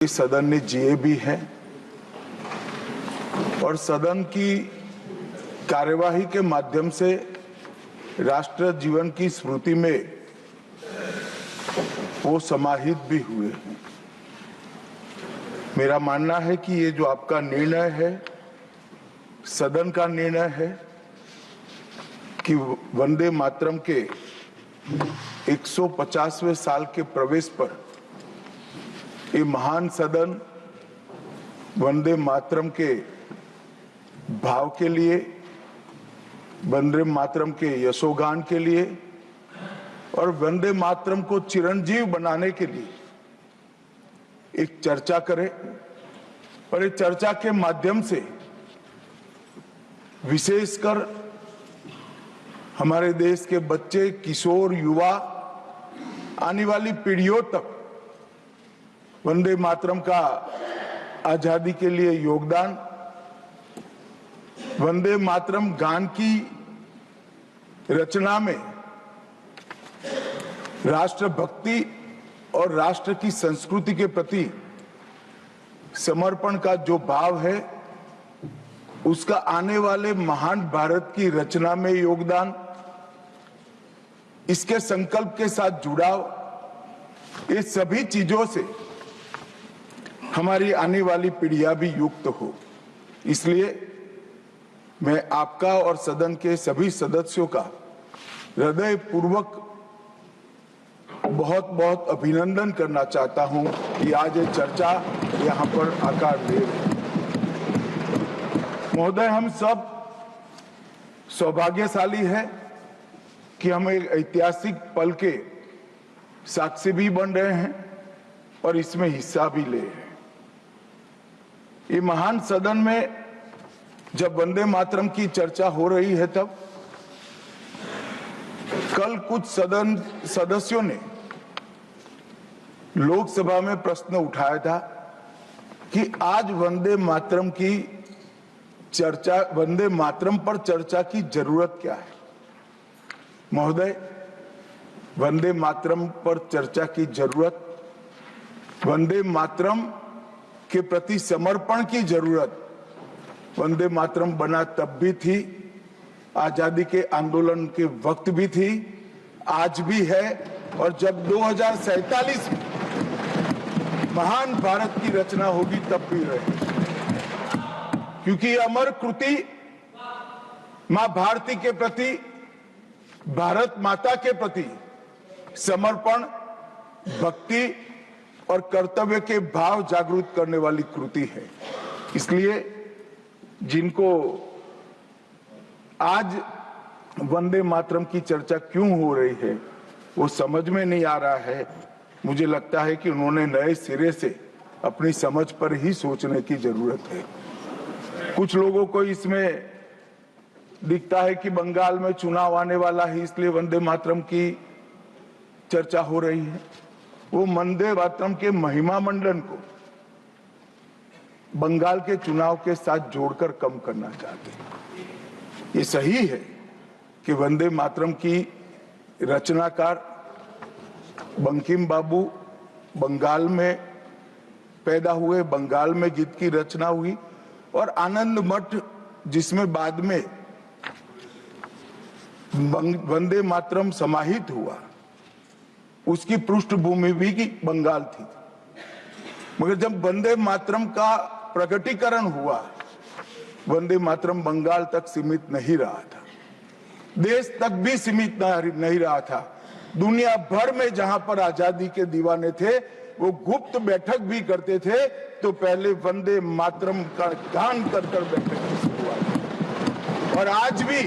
इस सदन ने जिए भी हैं और सदन की कार्यवाही के माध्यम से राष्ट्र जीवन की स्मृति में वो समाहित भी हुए हैं। मेरा मानना है कि ये जो आपका निर्णय है, सदन का निर्णय है कि वंदे मातरम के 150वें साल के प्रवेश पर ये महान सदन वंदे मातरम के भाव के लिए, वंदे मातरम के यशोगान के लिए और वंदे मातरम को चिरंजीव बनाने के लिए एक चर्चा करे और इस चर्चा के माध्यम से विशेषकर हमारे देश के बच्चे, किशोर, युवा, आने वाली पीढ़ियों तक वंदे मातरम का आजादी के लिए योगदान, वंदे मातरम गान की रचना में राष्ट्रभक्ति और राष्ट्र की संस्कृति के प्रति समर्पण का जो भाव है, उसका आने वाले महान भारत की रचना में योगदान, इसके संकल्प के साथ जुड़ाव, ये सभी चीजों से हमारी आने वाली पीढ़ियां भी युक्त हो। इसलिए मैं आपका और सदन के सभी सदस्यों का हृदय पूर्वक बहुत बहुत अभिनंदन करना चाहता हूं कि आज ये चर्चा यहां पर आकार ले रही है। महोदय, हम सब सौभाग्यशाली हैं कि हम एक ऐतिहासिक पल के साक्षी भी बन रहे हैं और इसमें हिस्सा भी ले रहे हैं। ये महान सदन में जब वंदे मातरम की चर्चा हो रही है, तब कल कुछ सदन सदस्यों ने लोकसभा में प्रश्न उठाया था कि आज वंदे मातरम की चर्चा, वंदे मातरम पर चर्चा की जरूरत क्या है। महोदय, वंदे मातरम पर चर्चा की जरूरत, वंदे मातरम के प्रति समर्पण की जरूरत वंदे मातरम बना तब भी थी, आजादी के आंदोलन के वक्त भी थी, आज भी है और जब 2047 में महान भारत की रचना होगी तब भी रहे, क्योंकि अमर कृति मां भारती के प्रति, भारत माता के प्रति समर्पण, भक्ति और कर्तव्य के भाव जागृत करने वाली कृति है। इसलिए जिनको आज वंदे मातरम की चर्चा क्यों हो रही है वो समझ में नहीं आ रहा है। मुझे लगता है कि उन्होंने नए सिरे से अपनी समझ पर ही सोचने की जरूरत है। कुछ लोगों को इसमें दिखता है कि बंगाल में चुनाव आने वाला है, इसलिए वंदे मातरम की चर्चा हो रही है। वो वंदे मातरम के महिमा मंडन को बंगाल के चुनाव के साथ जोड़कर कम करना चाहते हैं। ये सही है कि वंदे मातरम की रचनाकार बंकिम बाबू बंगाल में पैदा हुए, बंगाल में गीत की रचना हुई और आनंद मठ, जिसमें बाद में वंदे मातरम समाहित हुआ, उसकी पृष्ठभूमि भी की बंगाल थी। मगर जब वंदे मातरम का प्रकटीकरण हुआ, वंदे मातरम बंगाल तक सीमित नहीं रहा था, देश तक भी सीमित नहीं रहा था। दुनिया भर में जहां पर आजादी के दीवाने थे वो गुप्त बैठक भी करते थे तो पहले वंदे मातरम का गान कर बैठक की शुरुआत। और आज भी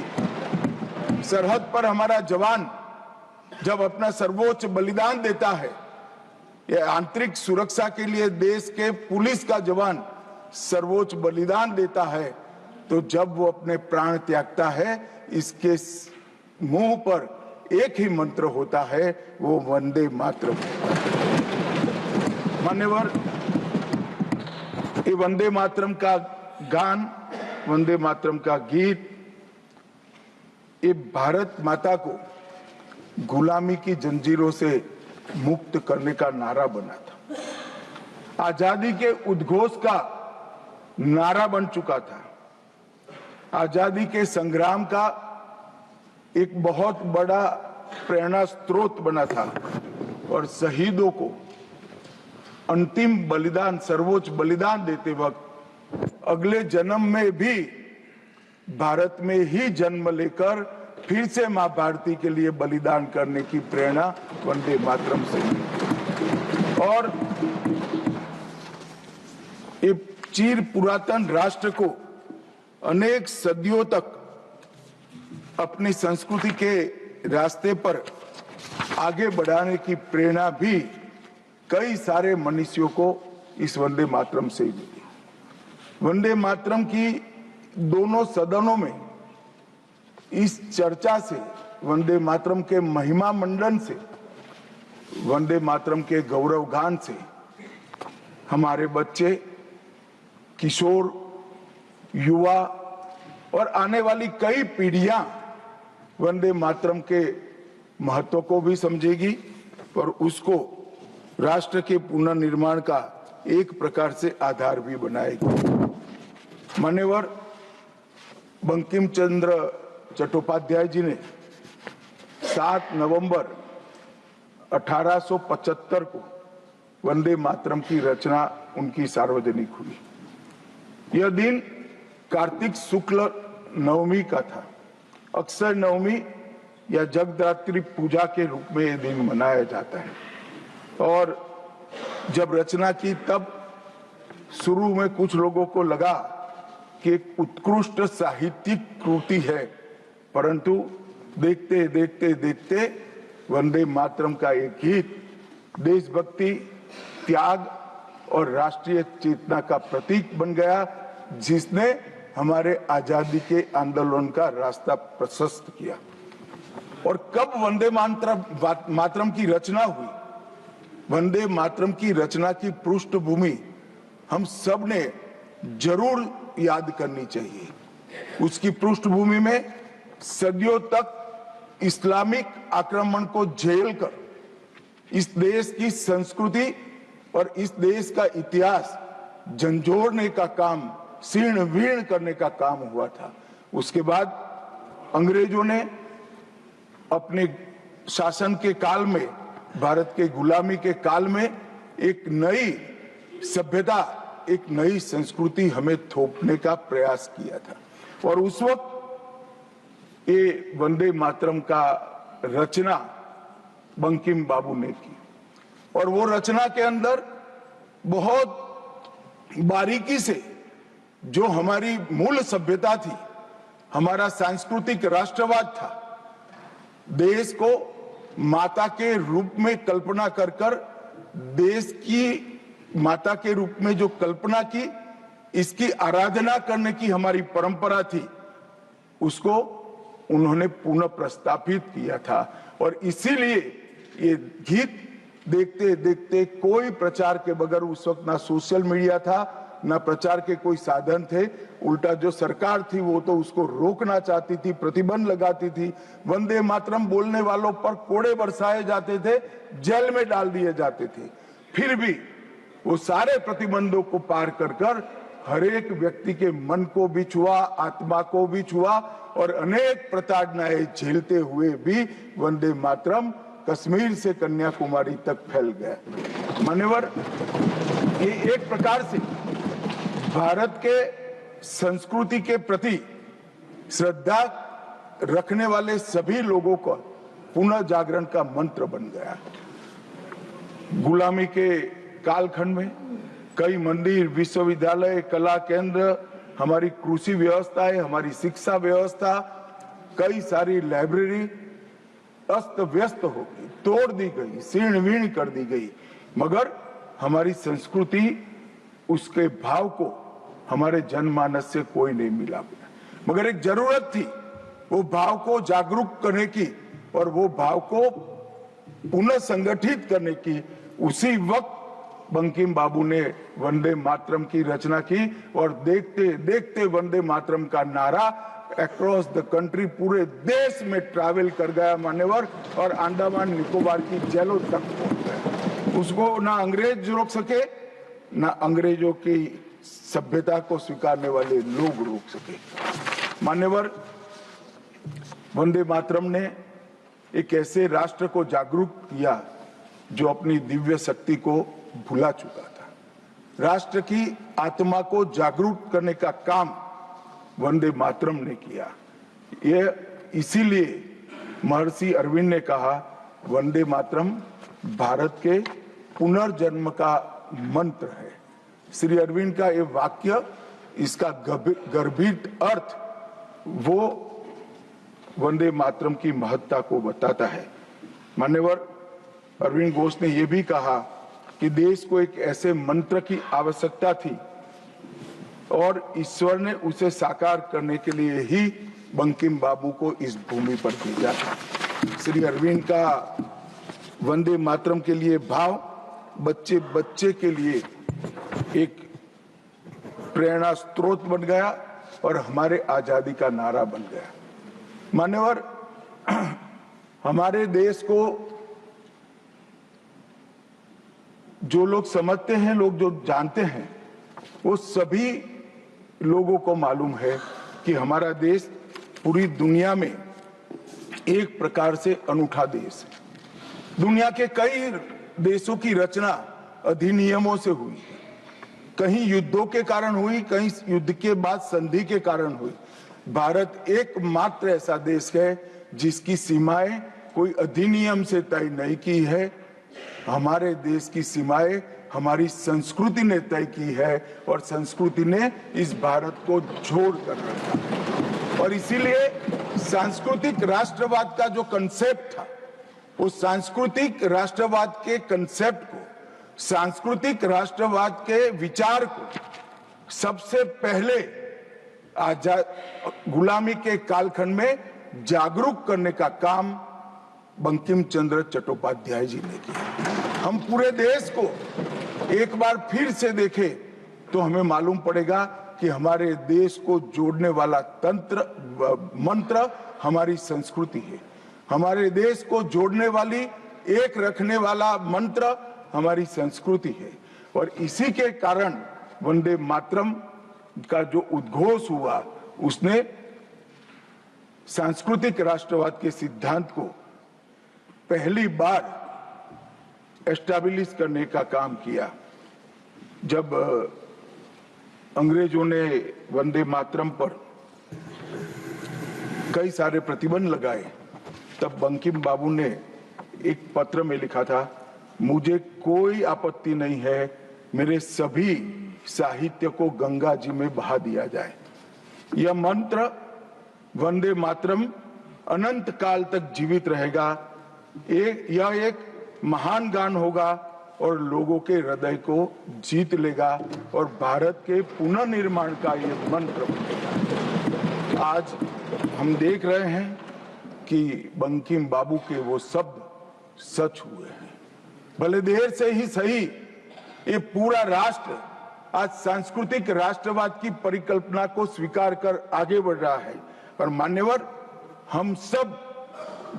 सरहद पर हमारा जवान जब अपना सर्वोच्च बलिदान देता है, ये आंतरिक सुरक्षा के लिए देश के पुलिस का जवान सर्वोच्च बलिदान देता है, तो जब वो अपने प्राण त्यागता है, इसके मुंह पर एक ही मंत्र होता है, वो वंदे मातरम। मान्यवर, ये वंदे मातरम का गान, वंदे मातरम का गीत, ये भारत माता को गुलामी की जंजीरों से मुक्त करने का नारा बना था। आजादी के उद्घोष का नारा बन चुका था, आजादी के संग्राम का एक बहुत बड़ा प्रेरणा स्रोत बना था और शहीदों को अंतिम बलिदान, सर्वोच्च बलिदान देते वक्त अगले जन्म में भी भारत में ही जन्म लेकर फिर से मां भारती के लिए बलिदान करने की प्रेरणा वंदे मातरम से मिली। और एक चिर पुरातन राष्ट्र को अनेक सदियों तक अपनी संस्कृति के रास्ते पर आगे बढ़ाने की प्रेरणा भी कई सारे मनुष्यों को इस वंदे मातरम से मिली। वंदे मातरम की दोनों सदनों में इस चर्चा से, वंदे मातरम के महिमा मंडन से, वंदे मातरम के गौरव गान से हमारे बच्चे, किशोर, युवा और आने वाली कई पीढ़ियां वंदे मातरम के महत्व को भी समझेगी और उसको राष्ट्र के पुनर्निर्माण का एक प्रकार से आधार भी बनाएगी। मान्यवर बंकिम चंद्र चट्टोपाध्याय जी ने 7 नवंबर 1875 को वंदे मातरम की रचना उनकी सार्वजनिक हुई। यह दिन कार्तिक शुक्ल नवमी का था। अक्षय नवमी या जगदात्री पूजा के रूप में यह दिन मनाया जाता है। और जब रचना की तब शुरू में कुछ लोगों को लगा कि एक उत्कृष्ट साहित्यिक कृति है, परंतु देखते देखते देखते वंदे मातरम का एक गीत देशभक्ति, त्याग और राष्ट्रीय चेतना का प्रतीक बन गया, जिसने हमारे आजादी के आंदोलन का रास्ता प्रशस्त किया। और कब वंदे मातरम की रचना हुई? वंदे मातरम की रचना की पृष्ठभूमि हम सब ने जरूर याद करनी चाहिए। उसकी पृष्ठभूमि में सदियों तक इस्लामिक आक्रमण को झेलकर इस देश की संस्कृति और इस देश का इतिहास झंझोड़ने का काम, शीर्ण वीर्ण करने का काम हुआ था। उसके बाद अंग्रेजों ने अपने शासन के काल में, भारत के गुलामी के काल में एक नई सभ्यता, एक नई संस्कृति हमें थोपने का प्रयास किया था। और उस वक्त ये वंदे मातरम का रचना बंकिम बाबू ने की और वो रचना के अंदर बहुत बारीकी से जो हमारी मूल सभ्यता थी, हमारा सांस्कृतिक राष्ट्रवाद था, देश को माता के रूप में कल्पना कर कर, देश की माता के रूप में जो कल्पना की, इसकी आराधना करने की हमारी परंपरा थी, उसको उन्होंने पुनः प्रस्तापित किया था। और इसीलिए ये गीत देखते देखते कोई प्रचार के बगैर, उस वक्त ना सोशल मीडिया था, ना प्रचार के कोई साधन थे, उल्टा जो सरकार थी वो तो उसको रोकना चाहती थी, प्रतिबंध लगाती थी। वंदे मातरम बोलने वालों पर कोड़े बरसाए जाते थे, जेल में डाल दिए जाते थे। फिर भी वो सारे प्रतिबंधों को पार कर कर हर एक व्यक्ति के मन को भी छुआ, आत्मा को भी छुआ और अनेक प्रताड़नाएं झेलते हुए भी वंदे मातरम कश्मीर से कन्याकुमारी तक फैल गया। मान्यवर, ये एक प्रकार से भारत के संस्कृति के प्रति श्रद्धा रखने वाले सभी लोगों का पुनः जागरण का मंत्र बन गया। गुलामी के कालखंड में कई मंदिर, विश्वविद्यालय, कला केंद्र, हमारी कृषि व्यवस्था है, हमारी शिक्षा व्यवस्था, कई सारी लाइब्रेरी अस्त व्यस्त हो गई, तोड़ दी गई, शीर्ण वीर्ण कर दी गई, मगर हमारी संस्कृति, उसके भाव को हमारे जनमानस से कोई नहीं मिला। मगर एक जरूरत थी वो भाव को जागरूक करने की और वो भाव को पुनः संगठित करने की। उसी वक्त बंकिम बाबू ने वंदे मातरम की रचना की और देखते देखते वंदे मातरम का नारा अक्रॉस द कंट्री, पूरे देश में ट्रैवल कर गया मान्यवर, और अंडमान निकोबार की जेलों तक पहुंच गया। उसको ना अंग्रेज रोक सके, ना अंग्रेजों की सभ्यता को स्वीकारने वाले लोग रोक सके। मान्यवर, वंदे मातरम ने एक ऐसे राष्ट्र को जागरूक किया जो अपनी दिव्य शक्ति को भुला चुका था। राष्ट्र की आत्मा को जागरूक करने का काम वंदे मातरम ने किया। यह इसीलिए महर्षि अरविंद ने कहा, वंदे मातरम भारत के पुनर्जन्म का मंत्र है। श्री अरविंद का ये वाक्य, इसका गर्भित अर्थ वो वंदे मातरम की महत्ता को बताता है। मान्यवर, अरविंद घोष ने यह भी कहा कि देश को एक ऐसे मंत्र की आवश्यकता थी और ईश्वर ने उसे साकार करने के लिए ही बंकिम बाबू को इस भूमि पर भेजा था। श्री अरविंद का वंदे मातरम के लिए भाव बच्चे बच्चे के लिए एक प्रेरणा स्रोत बन गया और हमारे आजादी का नारा बन गया। मान्यवर, हमारे देश को जो लोग समझते हैं, लोग जो जानते हैं, वो सभी लोगों को मालूम है कि हमारा देश पूरी दुनिया में एक प्रकार से अनूठा देश है। दुनिया के कई देशों की रचना अधिनियमों से हुई, कहीं युद्धों के कारण हुई, कहीं युद्ध के बाद संधि के कारण हुई। भारत एकमात्र ऐसा देश है जिसकी सीमाएं कोई अधिनियम से तय नहीं की है। हमारे देश की सीमाएं हमारी संस्कृति ने तय की है और संस्कृति ने इस भारत को जोड़ कर रखा। और इसीलिए सांस्कृतिक राष्ट्रवाद का जो कंसेप्ट था, उस सांस्कृतिक राष्ट्रवाद के कंसेप्ट को, सांस्कृतिक राष्ट्रवाद के विचार को सबसे पहले गुलामी के कालखंड में जागरूक करने का काम बंकिम चंद्र चट्टोपाध्याय जी ने किया। हम पूरे देश को एक बार फिर से देखें तो हमें मालूम पड़ेगा कि हमारे देश को जोड़ने वाला मंत्र हमारी संस्कृति है। हमारे देश को जोड़ने वाली, एक रखने वाला मंत्र हमारी संस्कृति है। और इसी के कारण वंदे मातरम का जो उद्घोष हुआ, उसने सांस्कृतिक राष्ट्रवाद के सिद्धांत को पहली बार एस्टैब्लिश करने का काम किया। जब अंग्रेजों ने वंदे मातरम पर कई सारे प्रतिबंध लगाए, तब बंकिम बाबू ने एक पत्र में लिखा था, मुझे कोई आपत्ति नहीं है, मेरे सभी साहित्य को गंगा जी में बहा दिया जाए। यह मंत्र वंदे मातरम अनंत काल तक जीवित रहेगा। यह एक महान गान होगा और लोगों के हृदय को जीत लेगा और भारत के पुनर्निर्माण का यह मंत्र बनेगा। आज हम देख रहे हैं कि बंकिम बाबू के वो शब्द सच हुए हैं। भले देर से ही सही, ये पूरा राष्ट्र आज सांस्कृतिक राष्ट्रवाद की परिकल्पना को स्वीकार कर आगे बढ़ रहा है। और मान्यवर, हम सब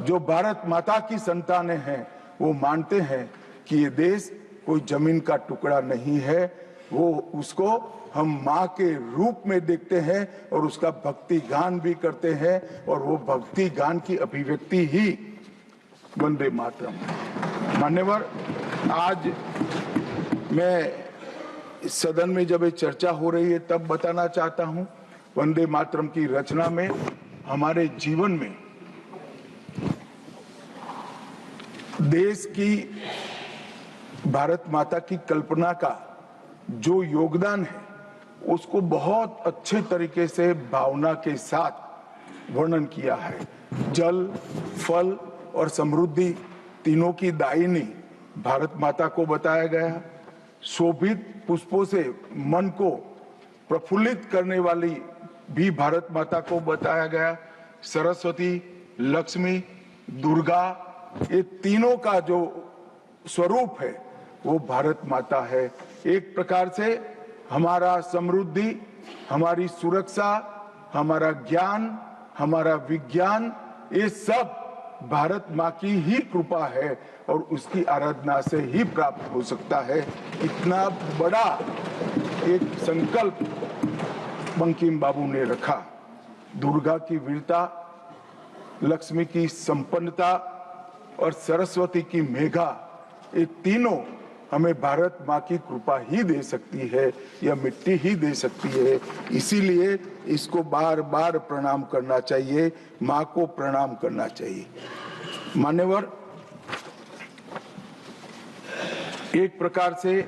जो भारत माता की संतानें हैं, वो मानते हैं कि ये देश कोई जमीन का टुकड़ा नहीं है। वो उसको हम माँ के रूप में देखते हैं और उसका भक्ति गान भी करते हैं, और वो भक्ति गान की अभिव्यक्ति ही वंदे मातरम है। मान्यवर, आज मैं सदन में जब ये चर्चा हो रही है तब बताना चाहता हूं, वंदे मातरम की रचना में हमारे जीवन में देश की, भारत माता की कल्पना का जो योगदान है, उसको बहुत अच्छे तरीके से भावना के साथ वर्णन किया है। जल, फल और समृद्धि तीनों की दायिनी भारत माता को बताया गया। शोभित पुष्पों से मन को प्रफुल्लित करने वाली भी भारत माता को बताया गया। सरस्वती, लक्ष्मी, दुर्गा, ये तीनों का जो स्वरूप है वो भारत माता है। एक प्रकार से हमारा समृद्धि, हमारी सुरक्षा, हमारा ज्ञान, हमारा विज्ञान, ये सब भारत माँ की ही कृपा है और उसकी आराधना से ही प्राप्त हो सकता है। इतना बड़ा एक संकल्प बंकिम बाबू ने रखा। दुर्गा की वीरता, लक्ष्मी की संपन्नता और सरस्वती की मेघा, ये तीनों हमें भारत माँ की कृपा ही दे सकती है, यह मिट्टी ही दे सकती है। इसीलिए इसको बार बार प्रणाम करना चाहिए, माँ को प्रणाम करना चाहिए। मान्यवर, एक प्रकार से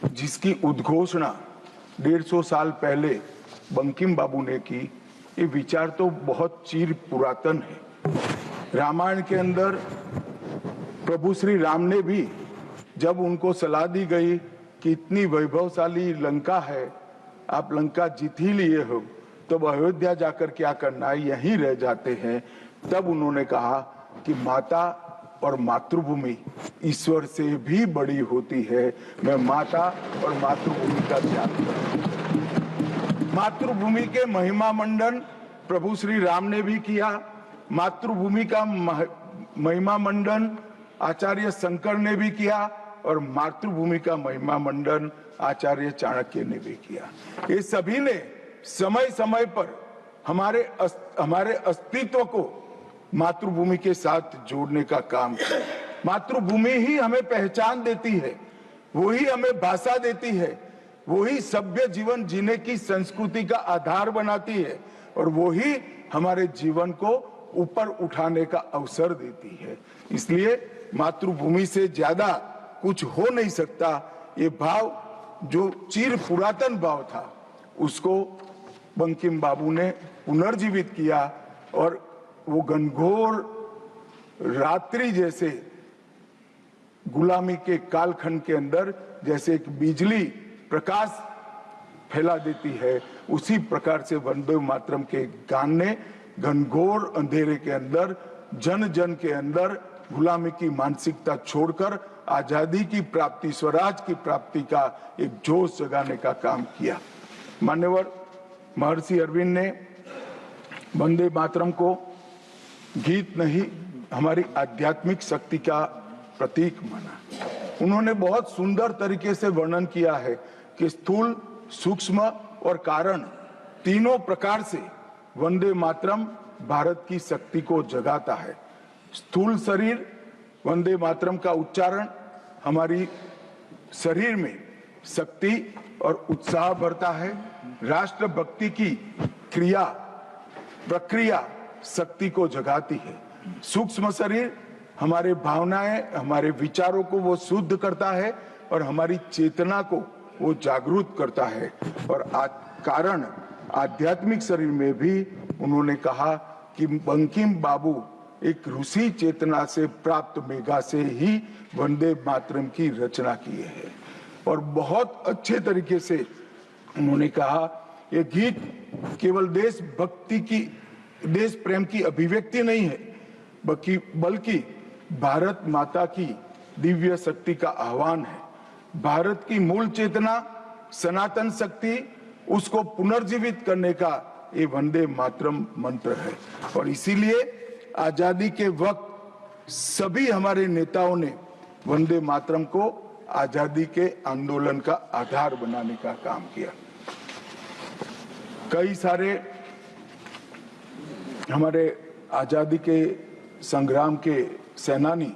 जिसकी उद्घोषणा 150 साल पहले बंकिम बाबू ने की, ये विचार तो बहुत चिर पुरातन है। रामायण के अंदर प्रभु श्री राम ने भी जब उनको सलाह दी गई कि इतनी वैभवशाली लंका है, आप लंका जीत ही लिए हो, तब अयोध्या जाकर क्या करना है, यहीं रह जाते हैं। तब उन्होंने कहा कि माता और मातृभूमि ईश्वर से भी बड़ी होती है, मैं माता और मातृभूमि का त्याग करूं। मातृभूमि के महिमा मंडन प्रभु श्री राम ने भी किया। मातृभूमि का महिमा मंडन आचार्य शंकर ने भी किया और मातृभूमि का महिमा मंडन आचार्य चाणक्य ने भी किया। ये सभी ने समय समय पर हमारे अस्तित्व को मातृभूमि के साथ जोड़ने का काम किया। मातृभूमि ही हमें पहचान देती है, वही हमें भाषा देती है, वही सभ्य जीवन जीने की संस्कृति का आधार बनाती है और वही हमारे जीवन को ऊपर उठाने का अवसर देती है। इसलिए मातृभूमि से ज्यादा कुछ हो नहीं सकता। ये भाव जो चिर पुरातन भाव था, उसको बंकिम बाबू ने पुनर्जीवित किया और वो घनघोर रात्रि जैसे गुलामी के कालखंड के अंदर जैसे एक बिजली प्रकाश फैला देती है, उसी प्रकार से वंदे मातरम के गान ने घनघोर अंधेरे के अंदर, जन जन के अंदर गुलामी की मानसिकता छोड़कर आजादी की प्राप्ति, स्वराज की प्राप्ति का एक जोश जगाने का काम किया। मान्यवर, महर्षि अरविंद ने वंदे मातरम को गीत नहीं, हमारी आध्यात्मिक शक्ति का प्रतीक माना। उन्होंने बहुत सुंदर तरीके से वर्णन किया है कि स्थूल, सूक्ष्म और कारण तीनों प्रकार से वंदे मातरम भारत की शक्ति को जगाता है। स्थूल शरीर, वंदे मातरम का उच्चारण हमारी शरीर में शक्ति और उत्साह भरता है। राष्ट्रभक्ति की क्रिया प्रक्रिया शक्ति को जगाती है। सूक्ष्म शरीर हमारे भावनाएं, हमारे विचारों को वो शुद्ध करता है और हमारी चेतना को वो जागरूक करता है। और कारण आध्यात्मिक शरीर में भी उन्होंने कहा कि बंकिम बाबू एक ऋषि चेतना से प्राप्त मेघा से ही वंदे मातरम की रचना किए हैं। और बहुत अच्छे तरीके से उन्होंने कहा, ये गीत केवल देशभक्ति की, देश प्रेम की अभिव्यक्ति नहीं है, बल्कि भारत माता की दिव्य शक्ति का आह्वान है। भारत की मूल चेतना, सनातन शक्ति, उसको पुनर्जीवित करने का ये वंदे मातरम मंत्र है। और इसीलिए आजादी के वक्त सभी हमारे नेताओं ने वंदे मातरम को आजादी के आंदोलन का आधार बनाने का काम किया। कई सारे हमारे आजादी के संग्राम के सेनानी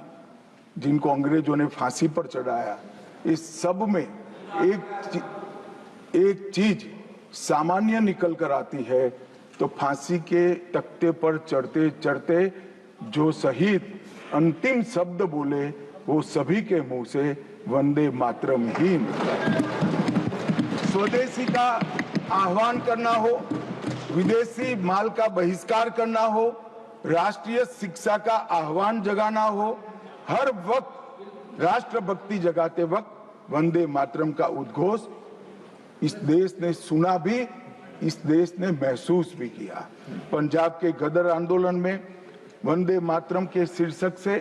जिनको अंग्रेजों ने फांसी पर चढ़ाया, इस सब में एक चीज सामान्य निकल कर आती है, तो फांसी के तख्ते पर चढ़ते चढ़ते जो शहीद अंतिम शब्द बोले, वो सभी के मुंह से वंदे मातरम ही निकला। स्वदेशी का आह्वान करना हो, विदेशी माल का बहिष्कार करना हो, राष्ट्रीय शिक्षा का आह्वान जगाना हो, हर वक्त राष्ट्रभक्ति जगाते वक्त वंदे मातरम का उद्घोष इस देश ने सुना भी, इस देश ने महसूस भी किया। पंजाब के गदर आंदोलन में वंदे मातरम के शीर्षक से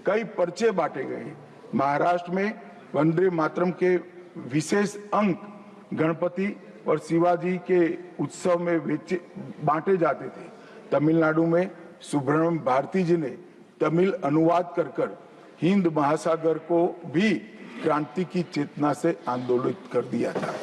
कई पर्चे बांटे गए। महाराष्ट्र में वंदे मातरम के विशेष अंक गणपति और शिवाजी के उत्सव में बांटे जाते थे। तमिलनाडु में सुब्रह्मण्यम भारती जी ने तमिल अनुवाद कर हिंद महासागर को भी क्रांति की चेतना से आंदोलित कर दिया था।